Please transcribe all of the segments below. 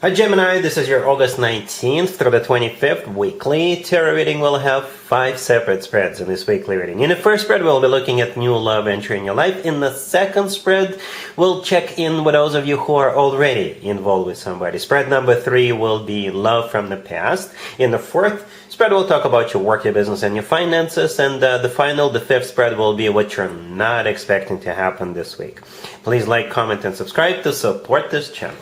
Hi Gemini, this is your August 19th through the 25th weekly tarot reading. We'll have 5 separate spreads in this weekly reading. In the first spread, we'll be looking at new love entering your life. In the second spread, we'll check in with those of you who are already involved with somebody. Spread number 3 will be love from the past. In the fourth spread, we'll talk about your work, your business, and your finances. And the fifth spread will be what you're not expecting to happen this week. Please like, comment, and subscribe to support this channel.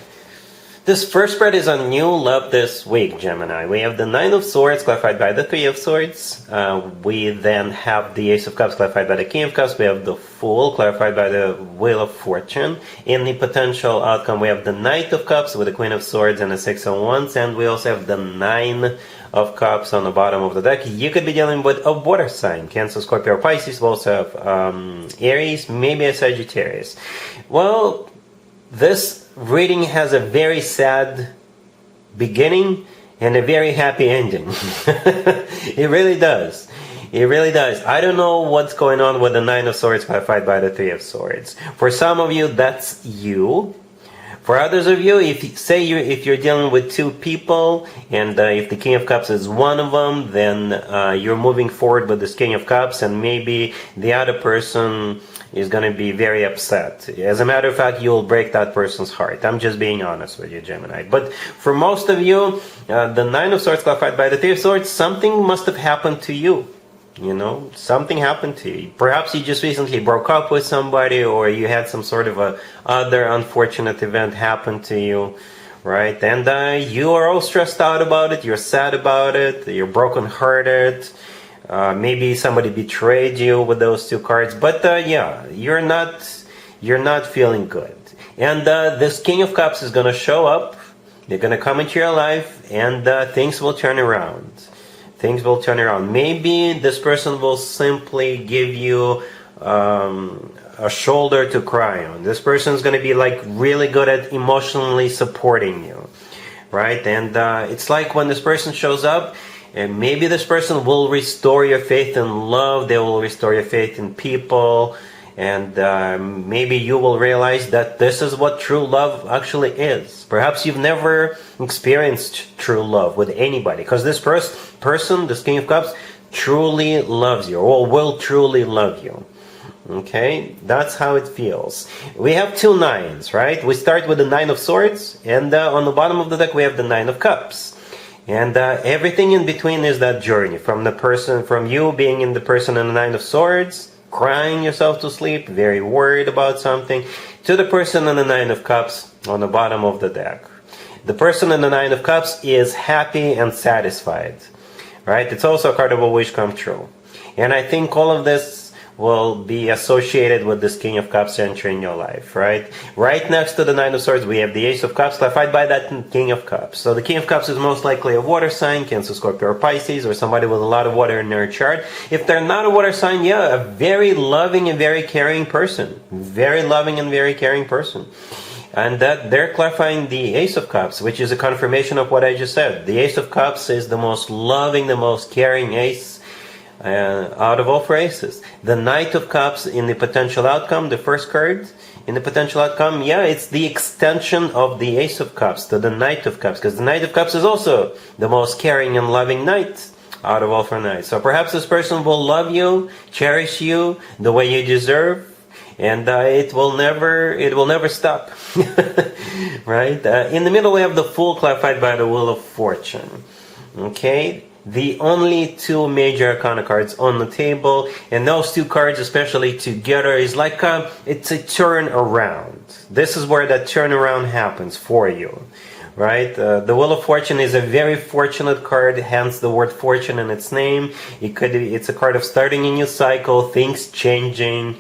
This first spread is on new love this week, Gemini. We have the Nine of Swords clarified by the Three of Swords. We then have the Ace of Cups clarified by the King of Cups. We have the Fool clarified by the Wheel of Fortune. In the potential outcome, we have the Knight of Cups with the Queen of Swords and the Six of Wands. And we also have the Nine of Cups on the bottom of the deck. You could be dealing with a water sign, Cancer, Scorpio, or Pisces. We also have Aries, maybe a Sagittarius. Well, this reading has a very sad beginning and a very happy ending. It really does. It really does. I don't know what's going on with the Nine of Swords clarified by the Three of Swords. For some of you, that's you. For others of you, if you're dealing with two people, and if the King of Cups is one of them, then you're moving forward with this King of Cups, and maybe the other person is going to be very upset. As a matter of fact, you'll break that person's heart. I'm just being honest with you, Gemini. But for most of you, the Nine of Swords clarified by the Three of Swords, something must have happened to you. You know, something happened to you. Perhaps you just recently broke up with somebody, or you had some sort of other unfortunate event happen to you, right? And you are all stressed out about it, you're sad about it, you're brokenhearted. Maybe somebody betrayed you with those two cards, but yeah, you're not feeling good. And this King of Cups is going to show up. They're going to come into your life, and things will turn around. Things will turn around. Maybe this person will simply give you a shoulder to cry on. This person is going to be like really good at emotionally supporting you, right? And it's like when this person shows up, and maybe this person will restore your faith in love. They will restore your faith in people. And maybe you will realize that this is what true love actually is. Perhaps you've never experienced true love with anybody, because this person, this King of Cups, truly loves you, or will truly love you. Okay, that's how it feels. We have two nines, right? We start with the Nine of Swords, and on the bottom of the deck we have the Nine of Cups. And everything in between is that journey, from you being in the person in the Nine of Swords, crying yourself to sleep, very worried about something, to the person in the Nine of Cups on the bottom of the deck. The person in the Nine of Cups is happy and satisfied, right? It's also a card of a wish come true. And I think all of this will be associated with this King of Cups entering your life, right? Right next to the Nine of Swords, we have the Ace of Cups, clarified by that King of Cups. So the King of Cups is most likely a water sign, Cancer, Scorpio, or Pisces, or somebody with a lot of water in their chart. If they're not a water sign, yeah, a very loving and very caring person. Very loving and very caring person. And that they're clarifying the Ace of Cups, which is a confirmation of what I just said. The Ace of Cups is the most loving, the most caring ace out of all 4 aces. The Knight of Cups in the potential outcome, the first card in the potential outcome, yeah, it's the extension of the Ace of Cups to the Knight of Cups, because the Knight of Cups is also the most caring and loving knight out of all 4 knights. So perhaps this person will love you, cherish you the way you deserve, and it will never stop. Right? In the middle we have the Fool clarified by the Wheel of Fortune. Okay? The only 2 major arcana cards on the table, and those 2 cards especially together is like it's a turn around. This is where that turnaround happens for you, right? The Wheel of Fortune is a very fortunate card, hence the word fortune in its name. It's a card of starting a new cycle, things changing.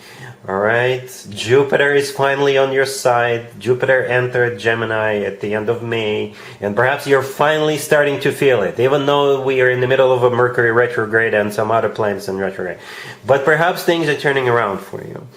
Alright, Jupiter is finally on your side. Jupiter entered Gemini at the end of May, and perhaps you're finally starting to feel it, even though we are in the middle of a Mercury retrograde and some other planets in retrograde. But perhaps things are turning around for you,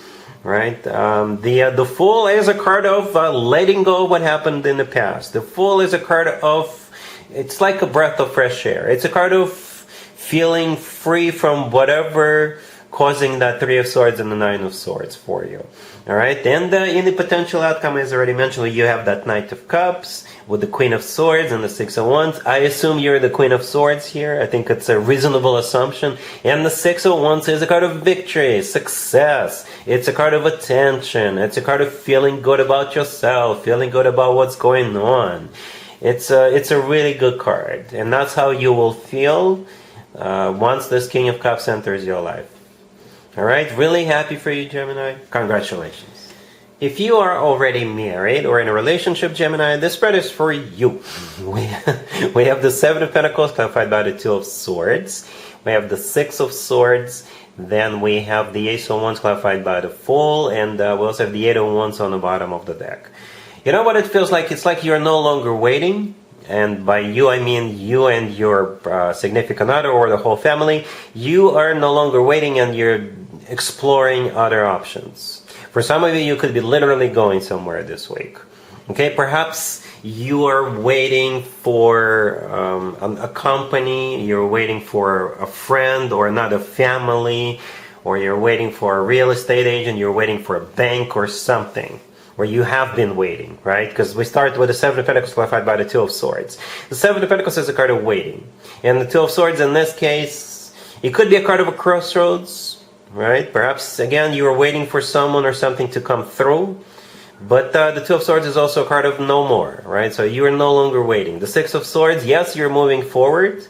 right? The Fool is a card of letting go of what happened in the past. The Fool is a card of, it's like a breath of fresh air. It's a card of feeling free from whatever causing that Three of Swords and the Nine of Swords for you. All right, and in the potential outcome, as I already mentioned, you have that Knight of Cups with the Queen of Swords and the Six of Wands. I assume you're the Queen of Swords here. I think it's a reasonable assumption. And the Six of Wands is a card of victory, success. It's a card of attention. It's a card of feeling good about yourself, feeling good about what's going on. It's a really good card, and that's how you will feel once this King of Cups enters your life. Alright, really happy for you, Gemini. Congratulations. If you are already married or in a relationship, Gemini, this spread is for you. We have the Seven of Pentacles clarified by the Two of Swords. We have the Six of Swords. Then we have the Ace of Wands clarified by the Fool. And we also have the Eight of Wands on the bottom of the deck. You know what it feels like? It's like you're no longer waiting. And by you, I mean you and your significant other or the whole family. You are no longer waiting and you're exploring other options. For some of you, you could be literally going somewhere this week. Okay, perhaps you are waiting for a company, you're waiting for a friend or another family, or you're waiting for a real estate agent, you're waiting for a bank or something. Where you have been waiting, right? Because we start with the Seven of Pentacles clarified by the Two of Swords. The Seven of Pentacles is a card of waiting. And the Two of Swords in this case, it could be a card of a crossroads, right? Perhaps, again, you are waiting for someone or something to come through. But the Two of Swords is also a card of no more, right? So you are no longer waiting. The Six of Swords, yes, you're moving forward.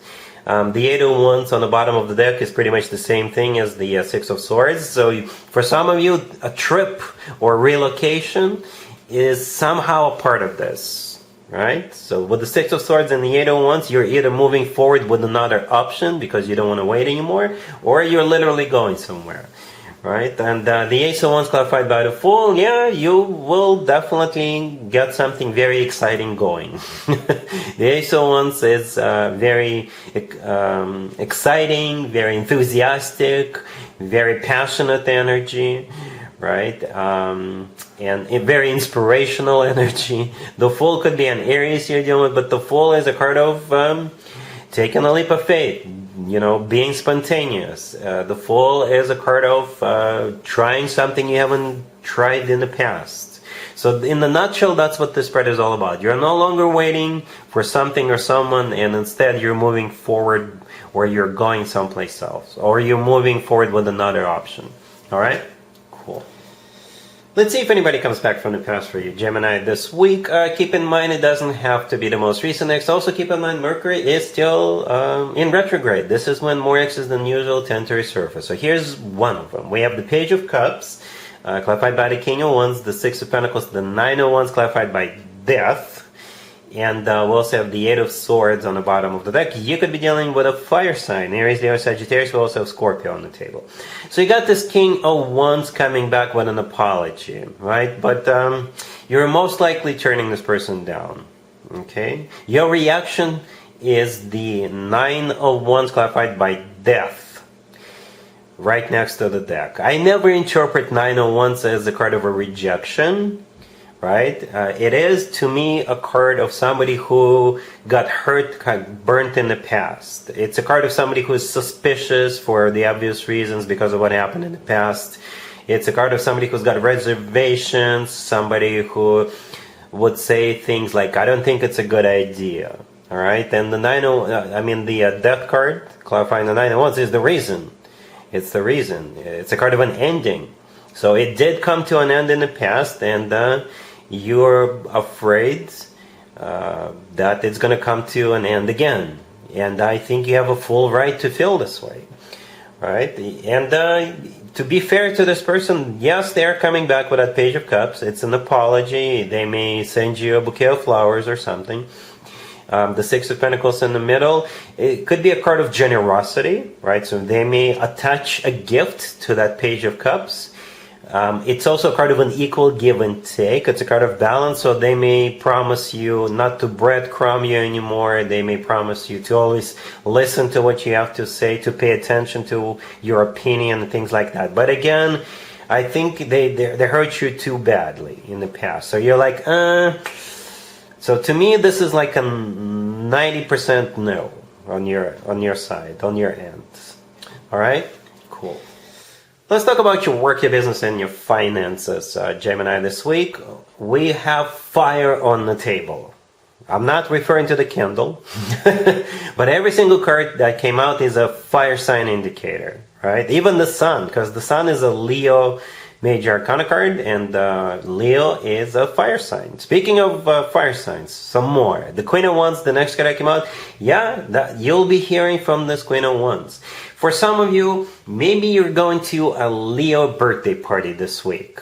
The Eight of Wands on the bottom of the deck is pretty much the same thing as the Six of Swords. So for some of you, a trip or relocation is somehow a part of this, right? So with the Six of Swords and the Eight of Wands, you're either moving forward with another option because you don't want to wait anymore, or you're literally going somewhere. Right, and the Ace of Wands clarified by the Fool, yeah, you will definitely get something very exciting going. The Ace of Wands is very exciting, very enthusiastic, very passionate energy, right? And very inspirational energy. The Fool could be an Aries you're dealing with, but the Fool is a card of taking a leap of faith. You know, being spontaneous. The Fool is a card of trying something you haven't tried in the past. So in the nutshell, that's what this spread is all about. You're no longer waiting for something or someone, and instead you're moving forward or you're going someplace else. Or you're moving forward with another option. Alright? Cool. Let's see if anybody comes back from the past for you, Gemini, this week. Keep in mind it doesn't have to be the most recent X. Also keep in mind Mercury is still in retrograde. This is when more X's than usual tend to resurface. So here's one of them. We have the Page of Cups, clarified by the King of Wands, the Six of Pentacles, the Nine of Wands, clarified by Death. And we also have the Eight of Swords on the bottom of the deck. You could be dealing with a fire sign. Aries, Leo, Sagittarius. We also have Scorpio on the table. So you got this King of Wands coming back with an apology, right? But you're most likely turning this person down, okay? Your reaction is the Nine of Wands clarified by Death, right next to the deck. I never interpret Nine of Wands as a card of a rejection. Right? It is, to me, a card of somebody who got hurt, got burnt in the past. It's a card of somebody who's suspicious for the obvious reasons because of what happened in the past. It's a card of somebody who's got reservations, somebody who would say things like, I don't think it's a good idea. All right? And the the Death card, clarifying the Nine of Wands, is the reason. It's the reason. It's a card of an ending. So it did come to an end in the past, and you're afraid that it's going to come to an end again. And I think you have a full right to feel this way. Right? And to be fair to this person, yes, they're coming back with that Page of Cups. It's an apology. They may send you a bouquet of flowers or something. The Six of Pentacles in the middle, it could be a card of generosity, right? So they may attach a gift to that Page of Cups. It's also a card of an equal give and take. It's a card of balance, so they may promise you not to breadcrumb you anymore. They may promise you to always listen to what you have to say, to pay attention to your opinion and things like that. But again, I think they hurt you too badly in the past. So you're like, So to me, this is like a 90% no on your side, on your end. All right? Cool. Let's talk about your work, your business, and your finances, Gemini. This week, we have fire on the table. I'm not referring to the candle, but every single card that came out is a fire sign indicator, right? Even the sun, because the sun is a Leo major arcana card, and Leo is a fire sign. Speaking of fire signs, some more. The Queen of Wands, the next card that came out, you'll be hearing from this Queen of Wands. For some of you, maybe you're going to a Leo birthday party this week,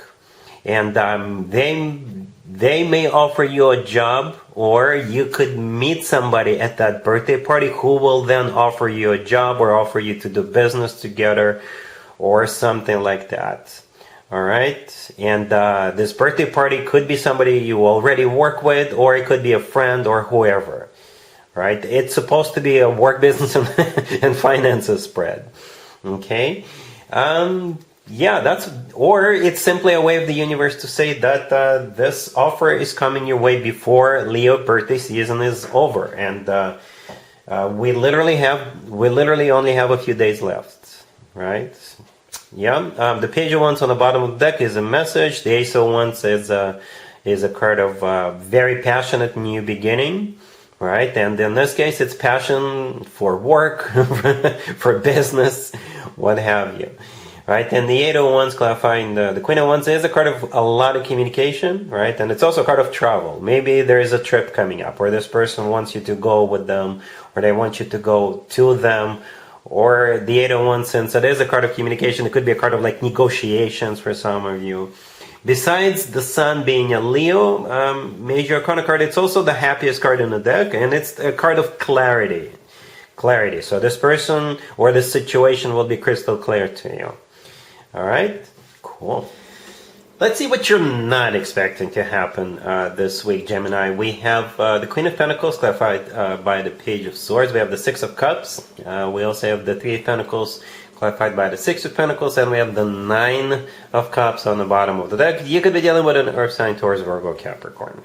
and they may offer you a job, or you could meet somebody at that birthday party who will then offer you a job or offer you to do business together or something like that. All right, and this birthday party could be somebody you already work with, or it could be a friend or whoever. Right? It's supposed to be a work, business, and finances spread. Okay, or it's simply a way of the universe to say that this offer is coming your way before Leo birthday season is over, and we literally only have a few days left. Right? The Page of Wands on the bottom of the deck is a message. The Ace of Wands is a card of very passionate new beginning, right? And in this case, it's passion for work, for business, what have you, right? And the Eight of Wands, clarifying the Queen of Wands, is a card of a lot of communication, right? And it's also a card of travel. Maybe there is a trip coming up, or this person wants you to go with them, or they want you to go to them. Or the Eight of Wands, since it is a card of communication, it could be a card of like negotiations for some of you. Besides the Sun being a Leo major arcana card, it's also the happiest card in the deck, and it's a card of clarity. So this person or this situation will be crystal clear to you. All right, cool. Let's see what you're not expecting to happen this week, Gemini. We have the Queen of Pentacles, clarified by the Page of Swords. We have the Six of Cups. We also have the Three of Pentacles, clarified by the Six of Pentacles. And we have the Nine of Cups on the bottom of the deck. You could be dealing with an Earth sign, Taurus, Virgo, Capricorn.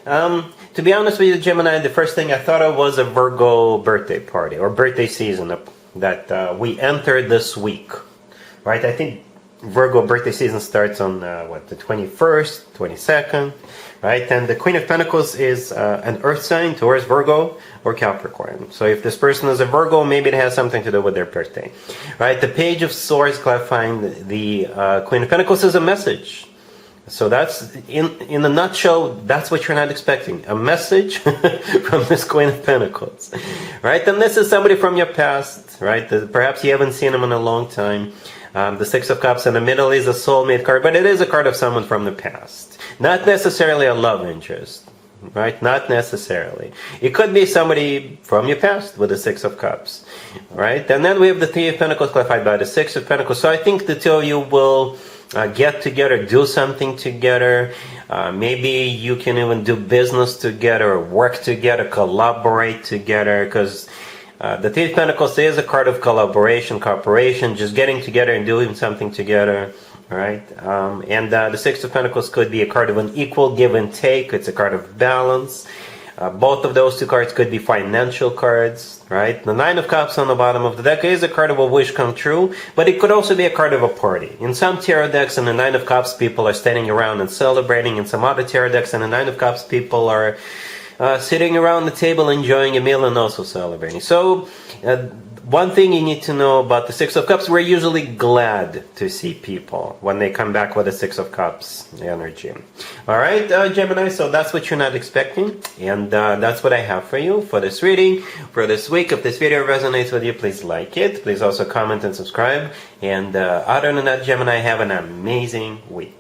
To be honest with you, Gemini, the first thing I thought of was a Virgo birthday party or birthday season that we entered this week. Right? I think Virgo birthday season starts on the 21st, 22nd, right? And the Queen of Pentacles is an Earth sign, Taurus, Virgo, or Capricorn. So if this person is a Virgo, maybe it has something to do with their birthday, right? The Page of Swords, clarifying the Queen of Pentacles, is a message. So that's, in a nutshell, that's what you're not expecting. A message from this Queen of Pentacles, right? And this is somebody from your past, right? Perhaps you haven't seen them in a long time. The Six of Cups in the middle is a soulmate card, but it is a card of someone from the past. Not necessarily a love interest, right? Not necessarily. It could be somebody from your past with the Six of Cups, right? And then we have the Three of Pentacles, clarified by the Six of Pentacles. So I think the two of you will get together, do something together. Maybe you can even do business together, work together, collaborate together, because the Three of Pentacles is a card of collaboration, cooperation, just getting together and doing something together, right? And the Six of Pentacles could be a card of an equal give and take. It's a card of balance. Both of those two cards could be financial cards, right? The Nine of Cups on the bottom of the deck is a card of a wish come true, but it could also be a card of a party. In some tarot decks, in the Nine of Cups, people are standing around and celebrating. In some other tarot decks, in the Nine of Cups, people are sitting around the table enjoying a meal and also celebrating. So one thing you need to know about the Six of Cups, we're usually glad to see people when they come back with a Six of Cups energy. All right, Gemini, so that's what you're not expecting, and that's what I have for you for this reading for this week. If this video resonates with you, please like it. Please also comment and subscribe. And other than that, Gemini, have an amazing week.